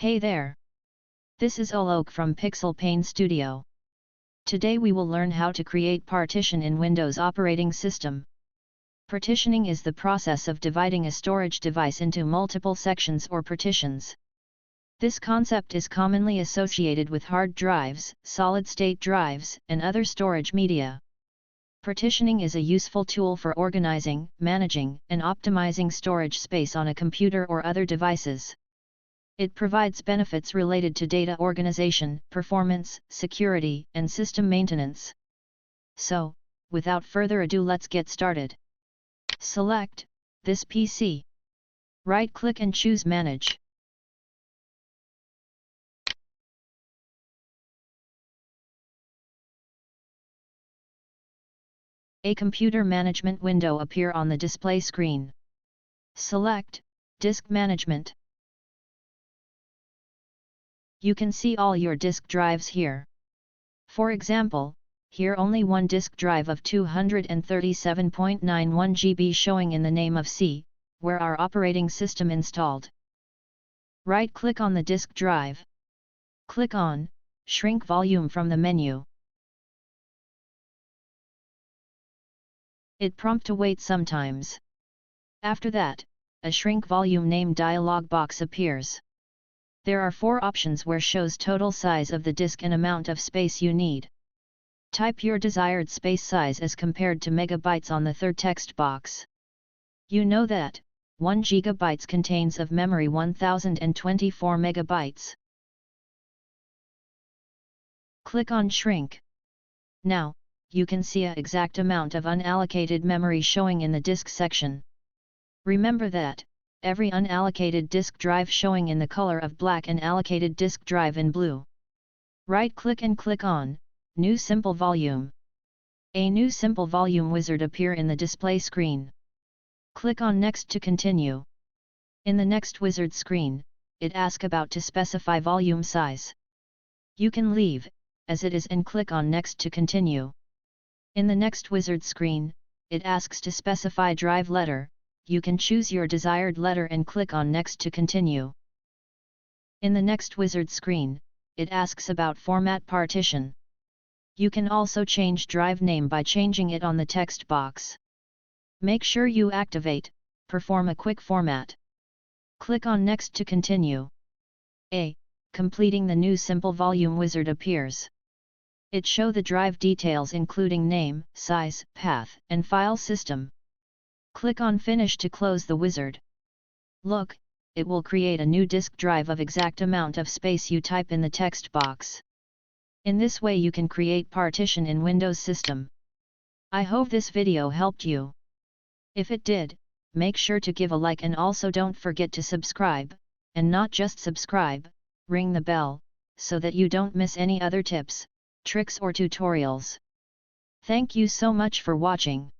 Hey there! This is Alok from Pixel Paint Studio. Today we will learn how to create partition in Windows operating system. Partitioning is the process of dividing a storage device into multiple sections or partitions. This concept is commonly associated with hard drives, solid-state drives, and other storage media. Partitioning is a useful tool for organizing, managing, and optimizing storage space on a computer or other devices. It provides benefits related to data organization, performance, security, and system maintenance. So, without further ado, let's get started. Select this PC. Right-click and choose Manage. A computer management window appear on the display screen. Select Disk Management. You can see all your disk drives here. For example, here only one disk drive of 237.91 GB showing in the name of C, where our operating system installed. Right-click on the disk drive. Click on Shrink Volume from the menu. It prompt to wait sometimes. After that, a Shrink Volume Name dialog box appears. There are 4 options where shows total size of the disk and amount of space you need. Type your desired space size as compared to megabytes on the third text box. You know that 1 GB contains of memory 1024 megabytes. Click on Shrink. Now, you can see an exact amount of unallocated memory showing in the disk section. Remember that every unallocated disk drive showing in the color of black and allocated disk drive in blue. Right-click and click on New Simple Volume. A new Simple Volume wizard appear in the display screen. Click on Next to continue. In the next wizard screen, it asks about to specify volume size. You can leave as it is and click on Next to continue. In the next wizard screen, it asks to specify drive letter. You can choose your desired letter and click on Next to continue. In the next wizard screen, it asks about format partition. You can also change drive name by changing it on the text box. Make sure you activate Perform a quick format. Click on Next to continue. Completing the new Simple Volume wizard appears. It shows the drive details including name, size, path, and file system. Click on Finish to close the wizard. Look, it will create a new disk drive of exact amount of space you type in the text box. In this way you can create partition in Windows system. I hope this video helped you. If it did, make sure to give a like and also don't forget to subscribe, and not just subscribe, ring the bell, so that you don't miss any other tips, tricks or tutorials. Thank you so much for watching.